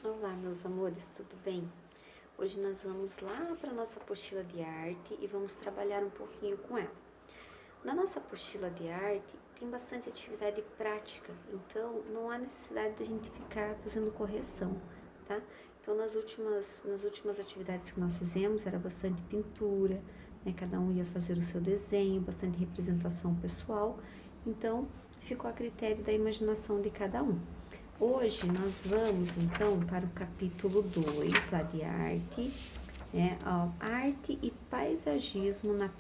Olá, meus amores, tudo bem? Hoje nós vamos lá para a nossa apostila de arte e vamos trabalhar um pouquinho com ela. Na nossa apostila de arte tem bastante atividade prática, então não há necessidade de a gente ficar fazendo correção, tá? Então nas últimas atividades que nós fizemos era bastante pintura, né? Cada um ia fazer o seu desenho, bastante representação pessoal, então ficou a critério da imaginação de cada um. Hoje nós vamos então para o capítulo 2, a de arte, né? Ó, arte e paisagismo na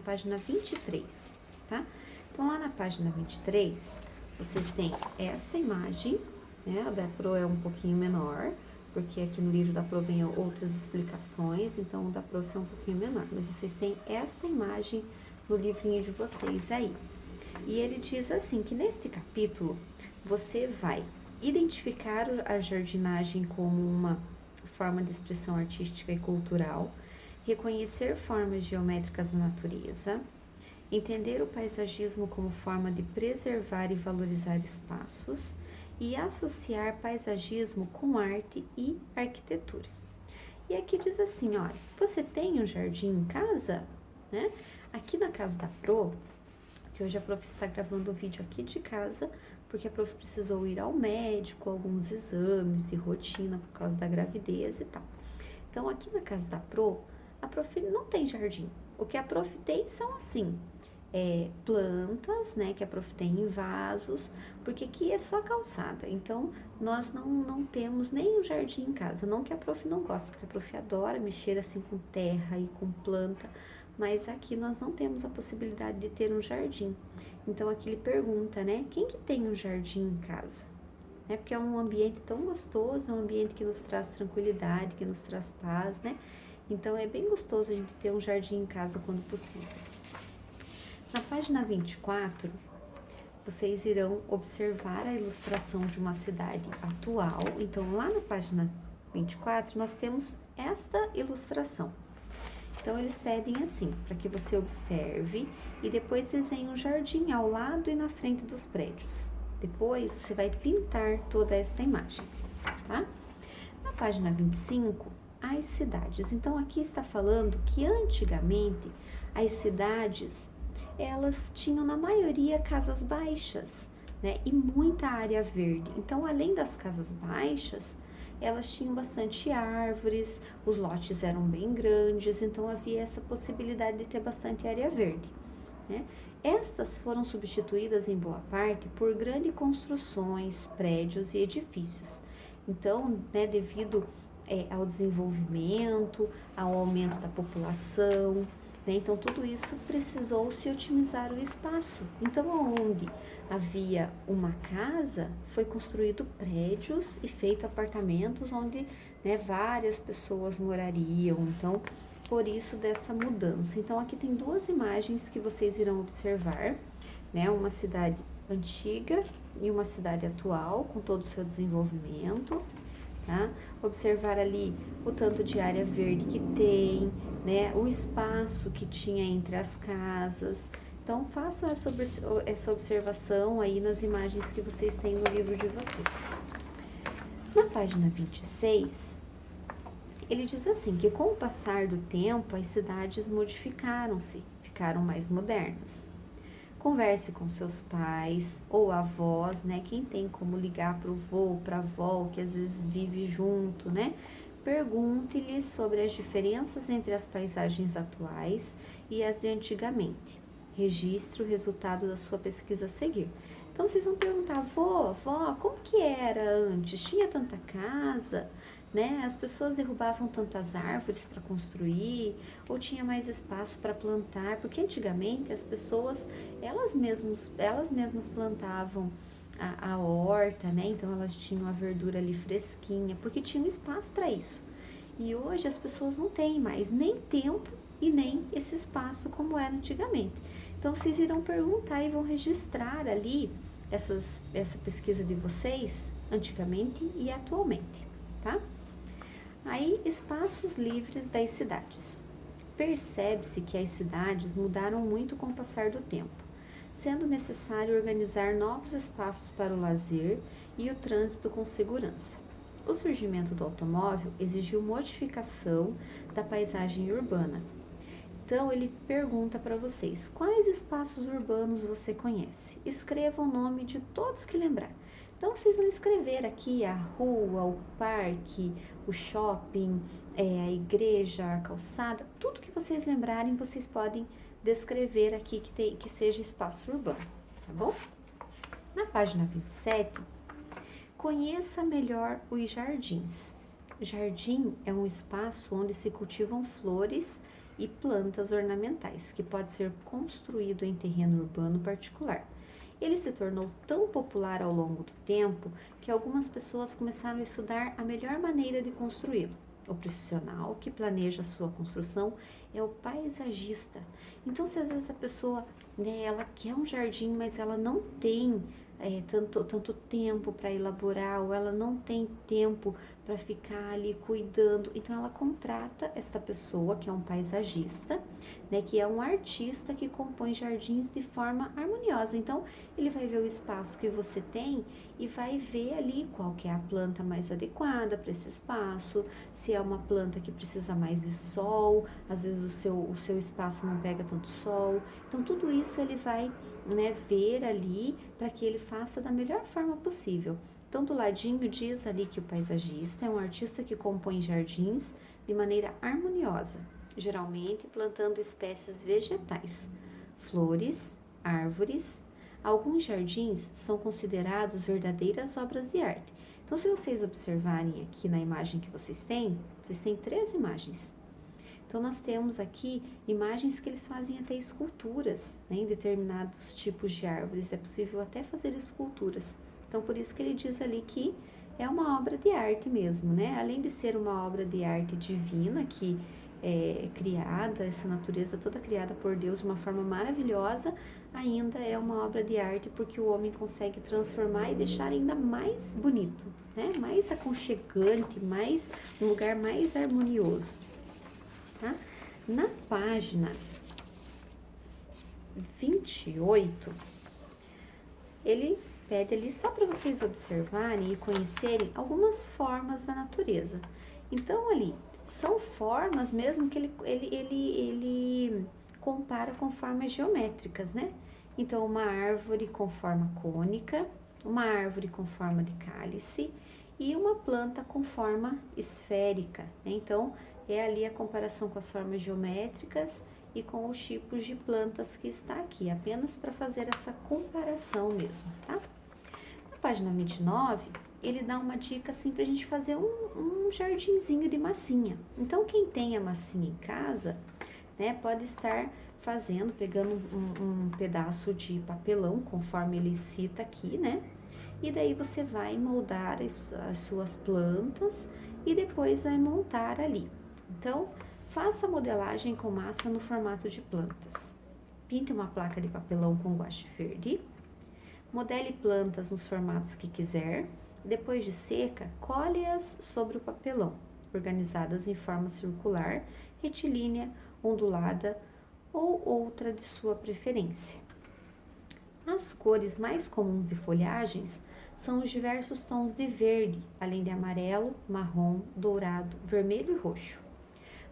página 23, tá? Então lá na página 23, vocês têm esta imagem, né? A da Pro é um pouquinho menor, porque aqui no livro da Pro vem outras explicações, então o da Prof é um pouquinho menor, mas vocês têm esta imagem no livrinho de vocês aí. E ele diz assim, que neste capítulo você vai identificar a jardinagem como uma forma de expressão artística e cultural, reconhecer formas geométricas da natureza, entender o paisagismo como forma de preservar e valorizar espaços e associar paisagismo com arte e arquitetura. E aqui diz assim, olha, você tem um jardim em casa? Né? Aqui na casa da Pro, que hoje a Prof está gravando o vídeo aqui de casa, porque a Prof precisou ir ao médico, alguns exames de rotina por causa da gravidez e tal. Então, aqui na casa da Pro, a Prof não tem jardim. O que a Prof tem são, assim, plantas, né, que a Prof tem em vasos, porque aqui é só calçada. Então, nós não temos nem um jardim em casa. Não que a Prof não goste, porque a Prof adora mexer, assim, com terra e com planta, mas aqui nós não temos a possibilidade de ter um jardim. Então aqui ele pergunta, né, quem que tem um jardim em casa? Porque é um ambiente tão gostoso, é um ambiente que nos traz tranquilidade, que nos traz paz, né? Então é bem gostoso a gente ter um jardim em casa quando possível. Na página 24, vocês irão observar a ilustração de uma cidade atual. Então lá na página 24 nós temos esta ilustração. Então, eles pedem assim, para que você observe e depois desenhe um jardim ao lado e na frente dos prédios. Depois, você vai pintar toda esta imagem, tá? Na página 25, as cidades. Então, aqui está falando que antigamente as cidades, elas tinham na maioria casas baixas, né? E muita área verde. Então, além das casas baixas, elas tinham bastante árvores, os lotes eram bem grandes, então havia essa possibilidade de ter bastante área verde, né? Estas foram substituídas em boa parte por grandes construções, prédios e edifícios. Então, né, devido ao desenvolvimento, ao aumento da população, né, então tudo isso precisou se otimizar o espaço. Então, onde havia uma casa, foi construído prédios e feito apartamentos onde, né, várias pessoas morariam. Então, por isso dessa mudança. Então, aqui tem duas imagens que vocês irão observar, né, uma cidade antiga e uma cidade atual, com todo o seu desenvolvimento, tá? Observar ali o tanto de área verde que tem, né, o espaço que tinha entre as casas. Então, façam essa observação aí nas imagens que vocês têm no livro de vocês. Na página 26, ele diz assim, que com o passar do tempo, as cidades modificaram-se, ficaram mais modernas. Converse com seus pais ou avós, né? Quem tem como ligar para o vô, para a avó, que às vezes vive junto, né? Pergunte-lhes sobre as diferenças entre as paisagens atuais e as de antigamente. Registre o resultado da sua pesquisa a seguir. Então, vocês vão perguntar, vó, como que era antes? Tinha tanta casa, né? As pessoas derrubavam tantas árvores para construir, ou tinha mais espaço para plantar? Porque antigamente as pessoas, elas mesmas plantavam a horta, né? Então elas tinham a verdura ali fresquinha, porque tinham espaço para isso. E hoje as pessoas não têm mais nem tempo e nem esse espaço como era antigamente. Então vocês irão perguntar e vão registrar ali essa pesquisa de vocês, antigamente e atualmente, tá? Aí, espaços livres das cidades. Percebe-se que as cidades mudaram muito com o passar do tempo, sendo necessário organizar novos espaços para o lazer e o trânsito com segurança. O surgimento do automóvel exigiu modificação da paisagem urbana. Então, ele pergunta para vocês, quais espaços urbanos você conhece? Escreva o nome de todos que lembrar. Então, vocês vão escrever aqui a rua, o parque, o shopping, a igreja, a calçada, tudo que vocês lembrarem, vocês podem descrever aqui que seja espaço urbano, tá bom? Na página 27, conheça melhor os jardins. Jardim é um espaço onde se cultivam flores e plantas ornamentais, que pode ser construído em terreno urbano particular. Ele se tornou tão popular ao longo do tempo que algumas pessoas começaram a estudar a melhor maneira de construí-lo. O profissional que planeja a sua construção é o paisagista. Então, se às vezes a pessoa, né, ela quer um jardim, mas ela não tem tanto tempo para elaborar, ou ela não tem tempo para ficar ali cuidando, então ela contrata essa pessoa que é um paisagista, né, que é um artista que compõe jardins de forma harmoniosa. Então ele vai ver o espaço que você tem e vai ver ali qual que é a planta mais adequada para esse espaço, se é uma planta que precisa mais de sol, às vezes o seu espaço não pega tanto sol, então tudo isso ele vai, né, ver ali para que ele faça da melhor forma possível. Então, do ladinho diz ali que o paisagista é um artista que compõe jardins de maneira harmoniosa, geralmente plantando espécies vegetais, flores, árvores. Alguns jardins são considerados verdadeiras obras de arte. Então, se vocês observarem aqui na imagem que vocês têm 3 imagens. Então, nós temos aqui imagens que eles fazem até esculturas, né, em determinados tipos de árvores. É possível até fazer esculturas. Então, por isso que ele diz ali que é uma obra de arte mesmo, né? Além de ser uma obra de arte divina, que é criada, essa natureza toda criada por Deus de uma forma maravilhosa, ainda é uma obra de arte porque o homem consegue transformar e deixar ainda mais bonito, né? Mais aconchegante, um lugar mais harmonioso. Tá? Na página 28, ele pede ali só para vocês observarem e conhecerem algumas formas da natureza. Então, ali, são formas mesmo que ele compara com formas geométricas, né? Então, uma árvore com forma cônica, uma árvore com forma de cálice e uma planta com forma esférica, né? Então, é ali a comparação com as formas geométricas e com os tipos de plantas que está aqui, apenas para fazer essa comparação mesmo, tá? Na página 29, ele dá uma dica assim para a gente fazer um jardinzinho de massinha. Então, quem tem a massinha em casa, né, pode estar fazendo, pegando um pedaço de papelão, conforme ele cita aqui, né? E daí você vai moldar as suas plantas e depois vai montar ali. Então, faça a modelagem com massa no formato de plantas. Pinte uma placa de papelão com guache verde. Modele plantas nos formatos que quiser. Depois de seca, colhe-as sobre o papelão, organizadas em forma circular, retilínea, ondulada ou outra de sua preferência. As cores mais comuns de folhagens são os diversos tons de verde, além de amarelo, marrom, dourado, vermelho e roxo.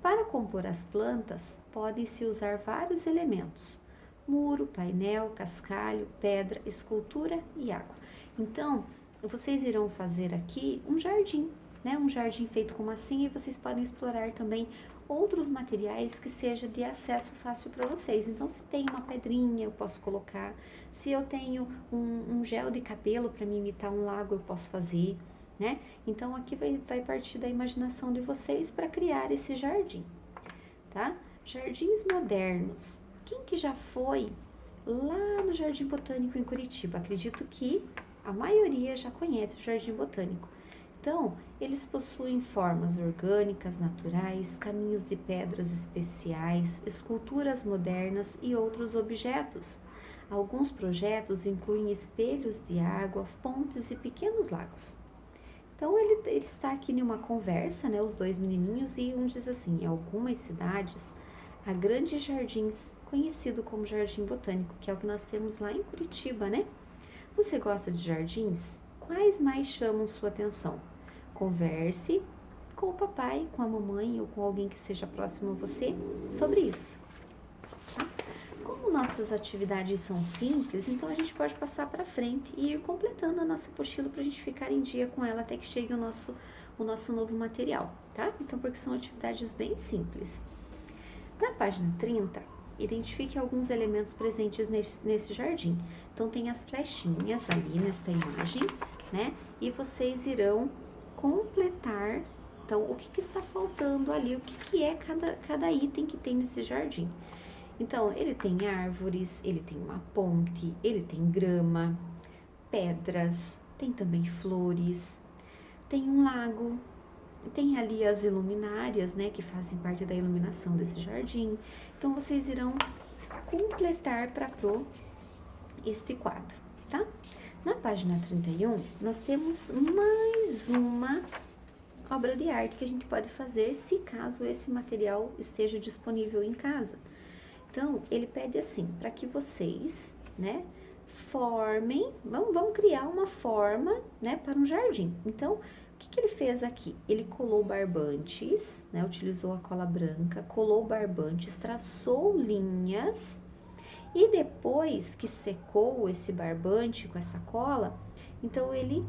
Para compor as plantas, podem-se usar vários elementos: muro, painel, cascalho, pedra, escultura e água. Então, vocês irão fazer aqui um jardim, né? Um jardim feito com massinha, e vocês podem explorar também outros materiais que seja de acesso fácil para vocês. Então, se tem uma pedrinha, eu posso colocar. Se eu tenho um gel de cabelo para me imitar um lago, eu posso fazer, né? Então, aqui vai partir da imaginação de vocês para criar esse jardim, tá? Jardins modernos. Quem que já foi lá no Jardim Botânico em Curitiba? Acredito que a maioria já conhece o Jardim Botânico. Então, eles possuem formas orgânicas, naturais, caminhos de pedras especiais, esculturas modernas e outros objetos. Alguns projetos incluem espelhos de água, fontes e pequenos lagos. Então, ele está aqui em uma conversa, né, os dois menininhos, e um diz assim: em algumas cidades, há grandes jardins, conhecido como Jardim Botânico, que é o que nós temos lá em Curitiba, né? Você gosta de jardins? Quais mais chamam sua atenção? converse com o papai, com a mamãe ou com alguém que seja próximo a você sobre isso. Tá? Como nossas atividades são simples, então a gente pode passar para frente e ir completando a nossa apostila para a gente ficar em dia com ela até que chegue o nosso novo material, tá? Então, porque são atividades bem simples. Na página 30, identifique alguns elementos presentes nesse jardim. Então, tem as flechinhas ali nesta imagem, né? E vocês irão completar, então, o que está faltando ali, o que é cada item que tem nesse jardim. Então, ele tem árvores, ele tem uma ponte, ele tem grama, pedras, tem também flores, tem um lago, tem ali as iluminárias, né, que fazem parte da iluminação desse jardim. Então, vocês irão completar para este quadro, tá? Na página 31, nós temos mais uma obra de arte que a gente pode fazer se caso esse material esteja disponível em casa. Então, ele pede assim, para que vocês, né, formem, vamos criar uma forma, né, para um jardim. Então, o que ele fez aqui? Ele colou barbantes, né, utilizou a cola branca, colou barbantes, traçou linhas e depois que secou esse barbante com essa cola, então ele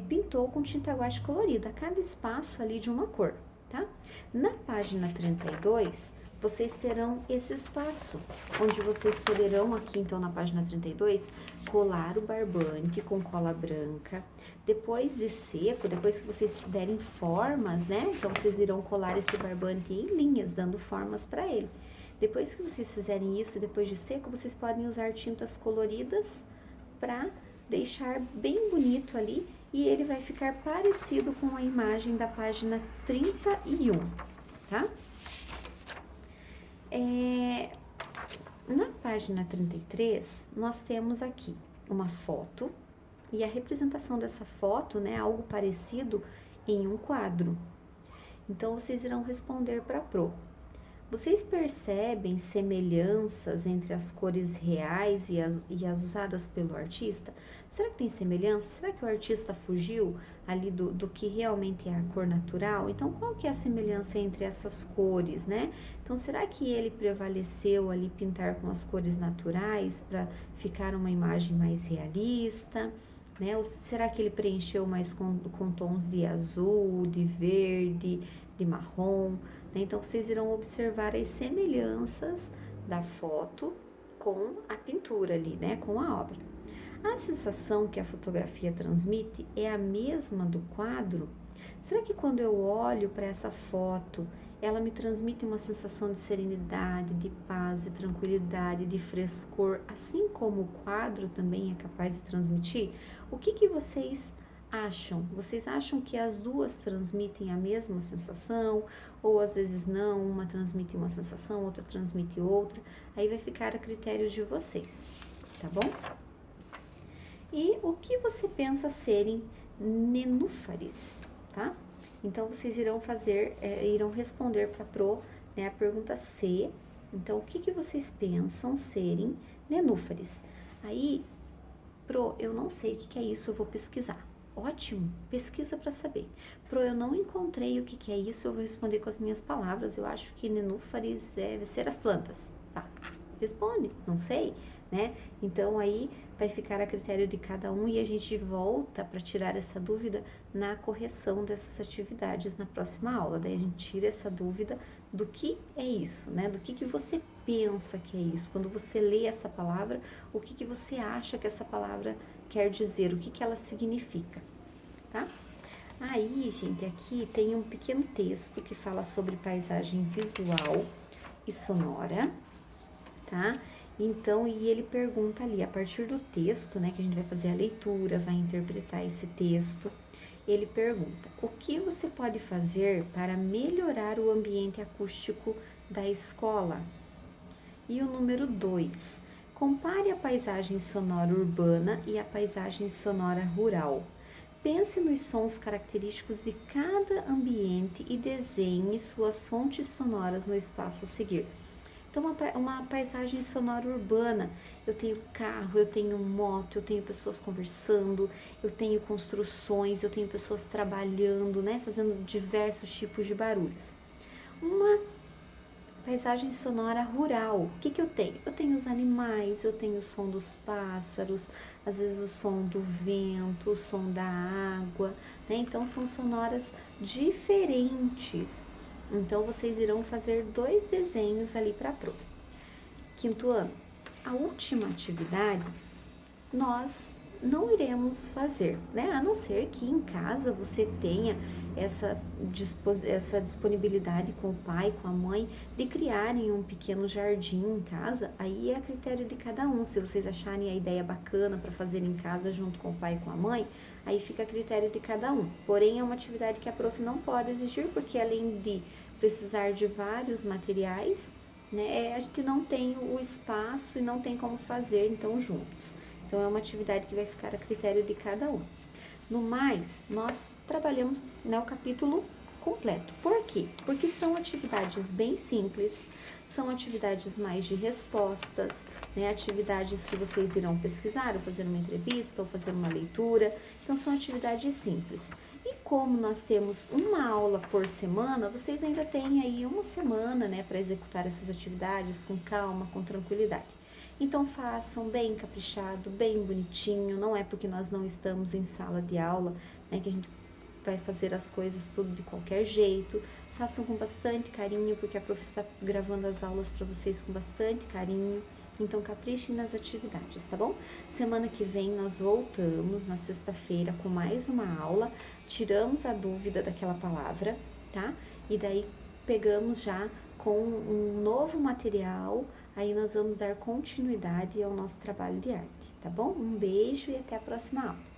pintou com tinta guache colorida, cada espaço ali de uma cor, tá? Na página 32, vocês terão esse espaço, onde vocês poderão aqui, então, na página 32, colar o barbante com cola branca. Depois de seco, depois que vocês derem formas, né? Então, vocês irão colar esse barbante em linhas, dando formas para ele. Depois que vocês fizerem isso, depois de seco, vocês podem usar tintas coloridas para deixar bem bonito ali e ele vai ficar parecido com a imagem da página 31, tá? Na página 33, nós temos aqui uma foto e a representação dessa foto, né, algo parecido em um quadro. Então, vocês irão responder para a Pro. Vocês percebem semelhanças entre as cores reais e as usadas pelo artista? Será que tem semelhança? Será que o artista fugiu ali do que realmente é a cor natural? Então, qual que é a semelhança entre essas cores, né? Então, será que ele prevaleceu ali pintar com as cores naturais para ficar uma imagem mais realista? Né? Ou será que ele preencheu mais com tons de azul, de verde, de marrom? Então, vocês irão observar as semelhanças da foto com a pintura ali, né? Com a obra. A sensação que a fotografia transmite é a mesma do quadro? Será que quando eu olho para essa foto, ela me transmite uma sensação de serenidade, de paz, de tranquilidade, de frescor, assim como o quadro também é capaz de transmitir? O que vocês acham? Vocês acham que as duas transmitem a mesma sensação? Ou às vezes não, uma transmite uma sensação, outra transmite outra? Aí vai ficar a critério de vocês, tá bom? E o que você pensa serem nenúfares, tá? Então, vocês irão irão responder para a Pro, né, a pergunta C. Então, o que vocês pensam serem nenúfares? Aí, Pro, eu não sei o que é isso, eu vou pesquisar. Ótimo, pesquisa para saber. Pro, eu não encontrei o que é isso, eu vou responder com as minhas palavras. Eu acho que nenúfares deve ser as plantas. Tá, responde, não sei, né? Então, aí vai ficar a critério de cada um e a gente volta para tirar essa dúvida na correção dessas atividades na próxima aula. Daí a gente tira essa dúvida do que é isso, né? Do que você pensa que é isso. Quando você lê essa palavra, o que você acha que essa palavra quer dizer, o que ela significa, tá? Aí, gente, aqui tem um pequeno texto que fala sobre paisagem visual e sonora, tá? Então, e ele pergunta ali, a partir do texto, né, que a gente vai fazer a leitura, vai interpretar esse texto, ele pergunta, o que você pode fazer para melhorar o ambiente acústico da escola? E o número 2, compare a paisagem sonora urbana e a paisagem sonora rural. Pense nos sons característicos de cada ambiente e desenhe suas fontes sonoras no espaço a seguir. Então, uma paisagem sonora urbana, eu tenho carro, eu tenho moto, eu tenho pessoas conversando, eu tenho construções, eu tenho pessoas trabalhando, né, fazendo diversos tipos de barulhos. Uma paisagem sonora rural, o que eu tenho? Eu tenho os animais, eu tenho o som dos pássaros, às vezes o som do vento, o som da água, né? Então são sonoras diferentes. Então vocês irão fazer 2 desenhos ali para a prova. Quinto ano, a última atividade nós não iremos fazer, né? A não ser que em casa você tenha essa disponibilidade com o pai, com a mãe, de criarem um pequeno jardim em casa, aí é a critério de cada um. Se vocês acharem a ideia bacana para fazer em casa junto com o pai e com a mãe, aí fica a critério de cada um. Porém, é uma atividade que a prof não pode exigir, porque além de precisar de vários materiais, né, a gente não tem o espaço e não tem como fazer então juntos. Então, é uma atividade que vai ficar a critério de cada um. No mais, nós trabalhamos, né, o capítulo completo. Por quê? Porque são atividades bem simples, são atividades mais de respostas, né, atividades que vocês irão pesquisar, ou fazer uma entrevista, ou fazer uma leitura. Então, são atividades simples. E como nós temos uma aula por semana, vocês ainda têm aí uma semana, né, para executar essas atividades com calma, com tranquilidade. Então façam bem caprichado, bem bonitinho, não é porque nós não estamos em sala de aula, né, que a gente vai fazer as coisas tudo de qualquer jeito. Façam com bastante carinho, porque a prof está gravando as aulas para vocês com bastante carinho. Então caprichem nas atividades, tá bom? Semana que vem nós voltamos na sexta-feira com mais uma aula, tiramos a dúvida daquela palavra, tá? E daí pegamos já com um novo material. Aí nós vamos dar continuidade ao nosso trabalho de arte, tá bom? Um beijo e até a próxima aula.